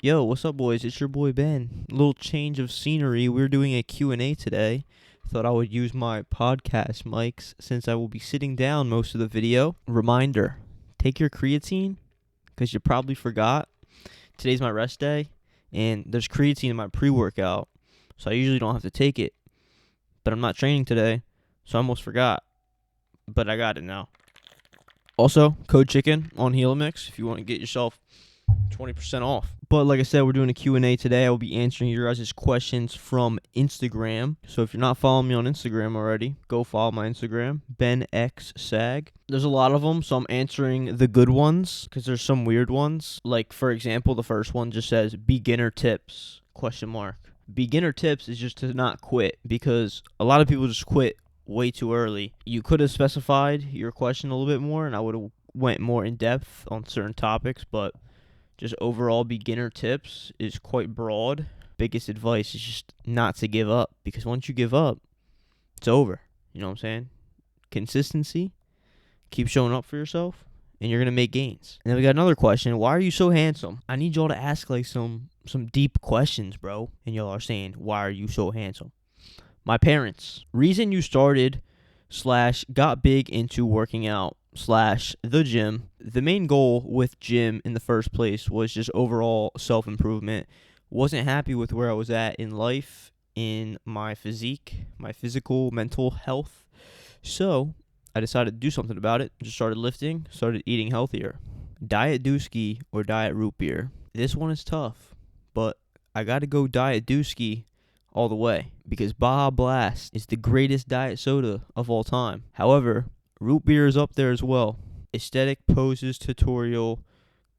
Yo, what's up, boys? It's your boy Ben. Little change of scenery. We're doing a Q&A today. Thought I would use my podcast mics since I will be sitting down most of the video. Reminder, take your creatine because you probably forgot. Today's my rest day, and there's creatine in my pre-workout, so I usually don't have to take it. But I'm not training today, so I almost forgot. But I got it now. Also, code chicken on Helix if you want to get yourself 20% off. But like I said, we're doing a Q&A today. I will be answering your guys' questions from Instagram. So if you're not following me on Instagram already, go follow my Instagram, BenXSag. There's a lot of them, so I'm answering the good ones because there's some weird ones. Like, for example, the first one just says beginner tips, question mark. Beginner tips is just to not quit because a lot of people just quit way too early. You could have specified your question a little bit more and I would have went more in depth on certain topics, but just overall beginner tips is quite broad. Biggest advice is just not to give up because once you give up, it's over. You know what I'm saying? Consistency, keep showing up for yourself, and you're going to make gains. And then we got another question. Why are you so handsome? I need y'all to ask like some deep questions, bro. And y'all are saying, why are you so handsome? My parents. Reason you started / got big into working out / the gym. The main goal with gym in the first place was just overall self-improvement. Wasn't happy with where I was at in life, in my physique, my physical, mental health. So I decided to do something about it. Just started lifting, started eating healthier. Diet Dooski or Diet Root Beer. This one is tough, but I got to go Diet Dooski all the way because Baja Blast is the greatest diet soda of all time. However, root beer is up there as well. Aesthetic poses tutorial,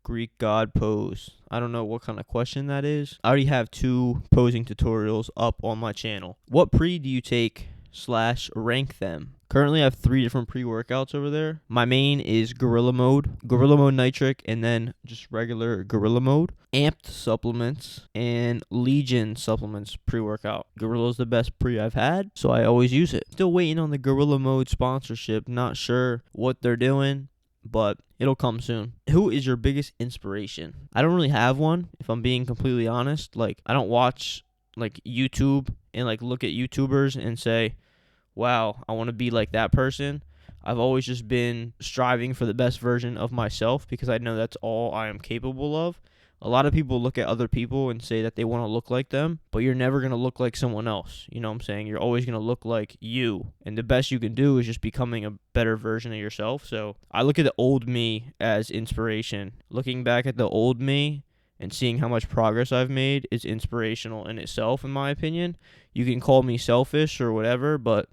Greek god pose. I don't know what kind of question that is. I already have 2 posing tutorials up on my channel. What pre do you take / rank them? Currently, I have 3 different pre-workouts over there. My main is Gorilla Mode Nitric, and then just regular Gorilla Mode. Amped supplements and Legion supplements pre-workout. Gorilla's the best pre I've had, so I always use it. Still waiting on the Gorilla Mode sponsorship. Not sure what they're doing, but it'll come soon. Who is your biggest inspiration? I don't really have one, if I'm being completely honest. Like, I don't watch like YouTube and like look at YouTubers and say, wow, I want to be like that person. I've always just been striving for the best version of myself because I know that's all I am capable of. A lot of people look at other people and say that they want to look like them, but you're never going to look like someone else. You know what I'm saying? You're always going to look like you. And the best you can do is just becoming a better version of yourself. So I look at the old me as inspiration. Looking back at the old me and seeing how much progress I've made is inspirational in itself, in my opinion. You can call me selfish or whatever, but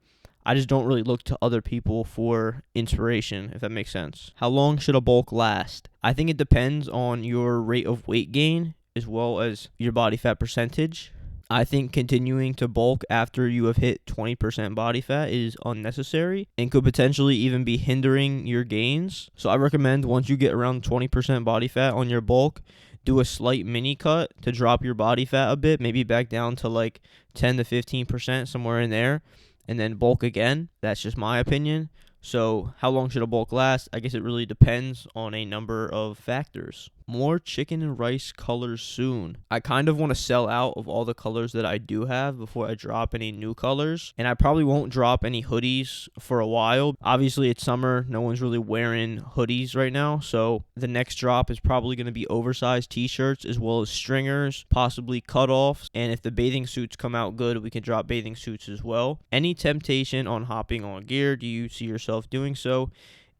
I just don't really look to other people for inspiration, if that makes sense. How long should a bulk last? I think it depends on your rate of weight gain as well as your body fat percentage. I think continuing to bulk after you have hit 20% body fat is unnecessary and could potentially even be hindering your gains. So I recommend once you get around 20% body fat on your bulk, do a slight mini cut to drop your body fat a bit, maybe back down to like 10 to 15%, somewhere in there, and then bulk again. That's just my opinion. So how long should a bulk last? I guess it really depends on a number of factors. More chicken and rice colors soon. I kind of want to sell out of all the colors that I do have before I drop any new colors. And I probably won't drop any hoodies for a while. Obviously, it's summer. No one's really wearing hoodies right now. So the next drop is probably going to be oversized t-shirts as well as stringers, possibly cutoffs. And if the bathing suits come out good, we can drop bathing suits as well. Any temptation on hopping on gear? Do you see yourself doing so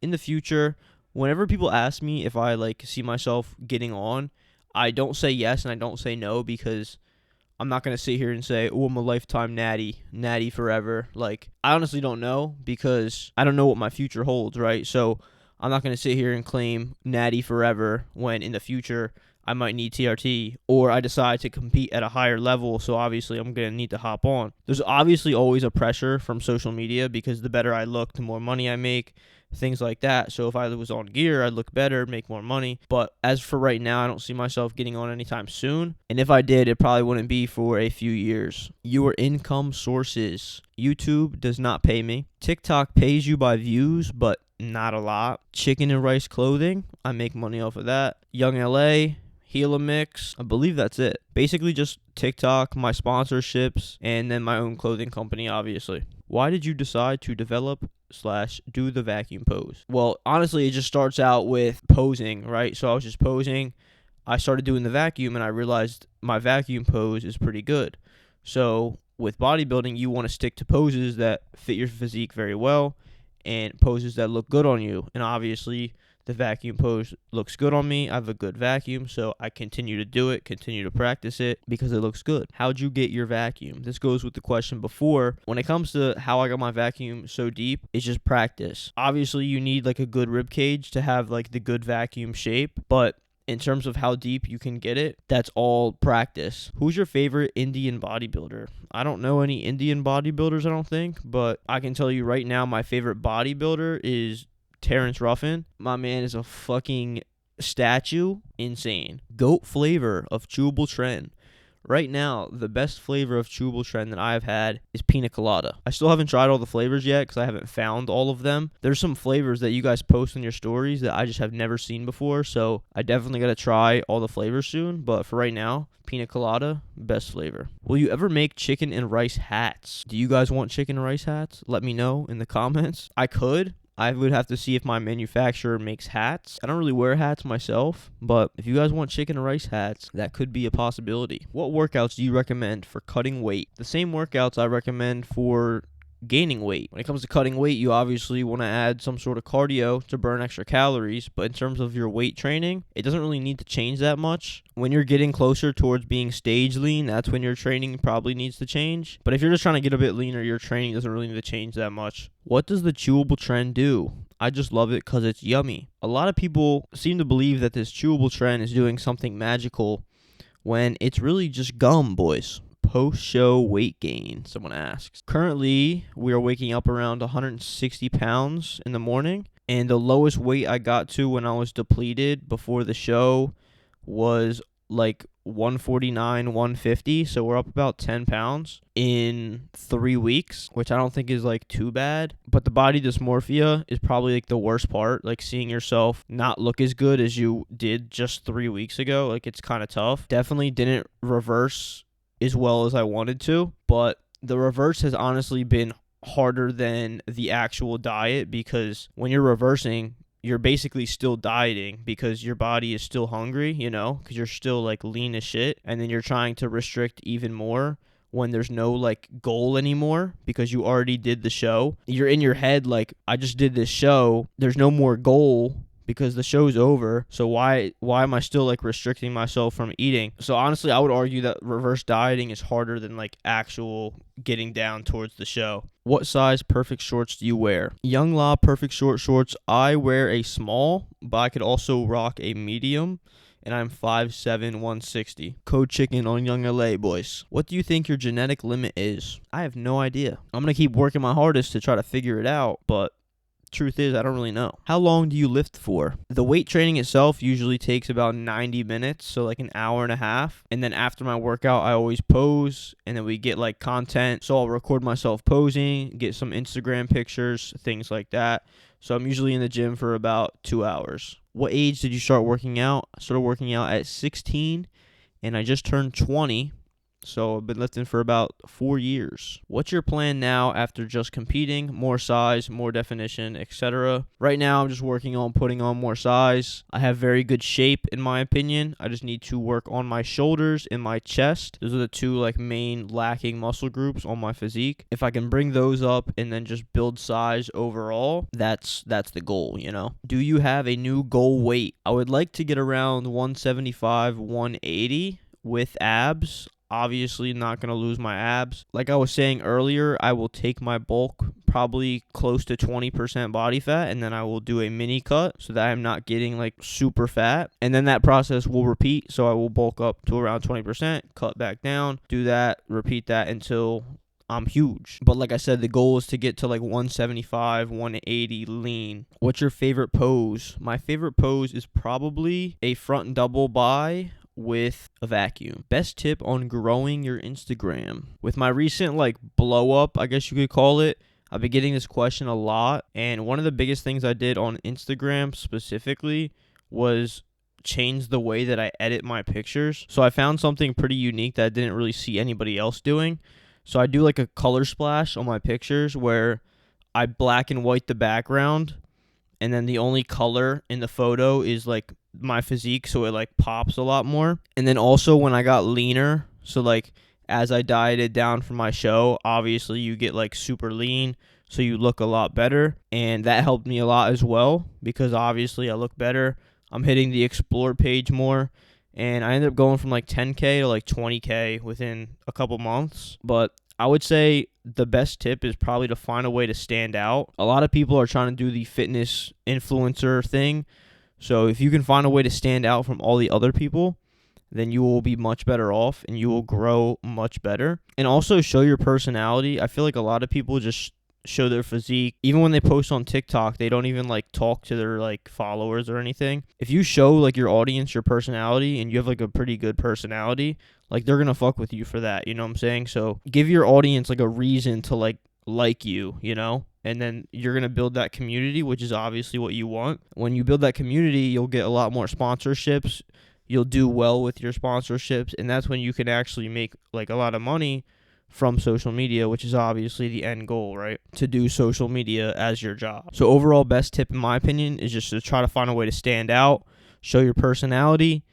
in the future? Whenever people ask me if I like see myself getting on, I don't say yes and I don't say no because I'm not going to sit here and say, oh, I'm a lifetime natty forever. Like, I honestly don't know because I don't know what my future holds, right? So I'm not going to sit here and claim natty forever when in the future I might need TRT or I decide to compete at a higher level. So obviously I'm going to need to hop on. There's obviously always a pressure from social media because the better I look, the more money I make, things like that. So if I was on gear, I'd look better, make more money. But as for right now, I don't see myself getting on anytime soon. And if I did, it probably wouldn't be for a few years. Your income sources. YouTube does not pay me. TikTok pays you by views, but not a lot. Chicken and rice clothing. I make money off of that. Young LA. Gila Mix. I believe that's it. Basically just TikTok, my sponsorships, and then my own clothing company, obviously. Why did you decide to develop / do the vacuum pose? Well, honestly, it just starts out with posing, right? So I was just posing. I started doing the vacuum and I realized my vacuum pose is pretty good. So with bodybuilding, you want to stick to poses that fit your physique very well and poses that look good on you. And obviously, the vacuum pose looks good on me. I have a good vacuum, so I continue to do it, continue to practice it because it looks good. How'd you get your vacuum? This goes with the question before. When it comes to how I got my vacuum so deep, it's just practice. Obviously, you need like a good rib cage to have like the good vacuum shape, but in terms of how deep you can get it, that's all practice. Who's your favorite Indian bodybuilder? I don't know any Indian bodybuilders, I don't think, but I can tell you right now my favorite bodybuilder is Terrence Ruffin. My man is a fucking statue. Insane. Goat flavor of Chewable Trend. Right now, the best flavor of Chewable Trend that I've had is pina colada. I still haven't tried all the flavors yet because I haven't found all of them. There's some flavors that you guys post in your stories that I just have never seen before, so I definitely got to try all the flavors soon. But for right now, pina colada, best flavor. Will you ever make chicken and rice hats? Do you guys want chicken and rice hats? Let me know in the comments. I could. I would have to see if my manufacturer makes hats. I don't really wear hats myself, but if you guys want chicken and rice hats, that could be a possibility. What workouts do you recommend for cutting weight? The same workouts I recommend for gaining weight. When it comes to cutting weight, you obviously want to add some sort of cardio to burn extra calories, but in terms of your weight training, it doesn't really need to change that much. When you're getting closer towards being stage lean, that's when your training probably needs to change. But if you're just trying to get a bit leaner, your training doesn't really need to change that much. What does the Chewable Trend do? I just love it because it's yummy. A lot of people seem to believe that this Chewable Trend is doing something magical when it's really just gum, boys. Post-show weight gain, someone asks. Currently, we are waking up around 160 pounds in the morning, and the lowest weight I got to when I was depleted before the show was like 149, 150, so we're up about 10 pounds in 3 weeks, which I don't think is like too bad, but the body dysmorphia is probably like the worst part, like seeing yourself not look as good as you did just 3 weeks ago, like it's kind of tough. Definitely didn't reverse as well as I wanted to, but the reverse has honestly been harder than the actual diet because when you're reversing, you're basically still dieting because your body is still hungry, you know, because you're still like lean as shit, and then you're trying to restrict even more when there's no like goal anymore because you already did the show. You're in your head like, I just did this show, there's no more goal because the show's over, so why am I still like restricting myself from eating? So honestly, I would argue that reverse dieting is harder than like actual getting down towards the show. What size perfect shorts do you wear? Young Law perfect shorts. I wear a small, but I could also rock a medium, and I'm 5'7", 160. Code chicken on Young LA, boys. What do you think your genetic limit is? I have no idea. I'm gonna keep working my hardest to try to figure it out, but truth is, I don't really know. How long do you lift for? The weight training itself usually takes about 90 minutes, so like an hour and a half. And then after my workout, I always pose, and then we get like content. So I'll record myself posing, get some Instagram pictures, things like that. So I'm usually in the gym for about 2 hours. What age did you start working out? I started working out at 16, and I just turned 20. So I've been lifting for about 4 years. What's your plan now after just competing? More size, more definition, etc. Right now, I'm just working on putting on more size. I have very good shape in my opinion. I just need to work on my shoulders and my chest. Those are the two like main lacking muscle groups on my physique. If I can bring those up and then just build size overall, that's the goal, you know. Do you have a new goal weight? I would like to get around 175, 180 with abs. Obviously not going to lose my abs. Like I was saying earlier, I will take my bulk probably close to 20% body fat, and then I will do a mini cut so that I'm not getting like super fat. And then that process will repeat. So I will bulk up to around 20%, cut back down, do that, repeat that until I'm huge. But like I said, the goal is to get to like 175, 180 lean. What's your favorite pose? My favorite pose is probably a front double by with a vacuum. Best tip on growing your Instagram. With my recent like blow up, I guess you could call it, I've been getting this question a lot, and one of the biggest things I did on Instagram specifically was change the way that I edit my pictures. So I found something pretty unique that I didn't really see anybody else doing. So I do like a color splash on my pictures where I black and white the background, and then the only color in the photo is like my physique, so it like pops a lot more. And then also when I got leaner, so like as I dieted down for my show, obviously you get like super lean, so you look a lot better, and that helped me a lot as well because obviously I look better. I'm hitting the explore page more, and I ended up going from like 10K to like 20K within a couple months. But I would say the best tip is probably to find a way to stand out. A lot of people are trying to do the fitness influencer thing. So if you can find a way to stand out from all the other people, then you will be much better off and you will grow much better. And also show your personality. I feel like a lot of people just show their physique. Even when they post on TikTok, they don't even like talk to their like followers or anything. If you show like your audience your personality and you have like a pretty good personality, like they're gonna fuck with you for that, you know what I'm saying? So give your audience like a reason to like you, you know? And then you're gonna build that community, which is obviously what you want. When you build that community, you'll get a lot more sponsorships. You'll do well with your sponsorships, and that's when you can actually make like a lot of money from social media, which is obviously the end goal, right? To do social media as your job. So overall, best tip in my opinion is just to try to find a way to stand out, show your personality,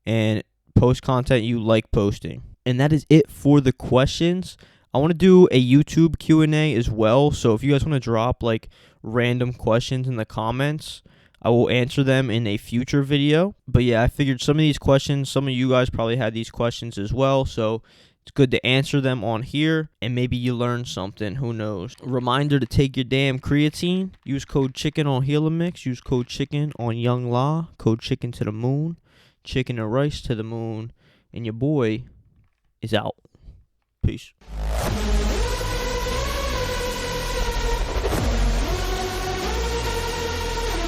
and post content you like posting. And that is it for the questions. I want to do a YouTube Q&A as well, so if you guys want to drop like random questions in the comments, I will answer them in a future video. But yeah, I figured some of these questions, some of you guys probably had these questions as well, so it's good to answer them on here, and maybe you learn something. Who knows? Reminder to take your damn creatine. Use code CHICKEN on Healamix. Use code CHICKEN on Young Law. Code CHICKEN to the moon. Chicken and rice to the moon. And your boy is out. Peace.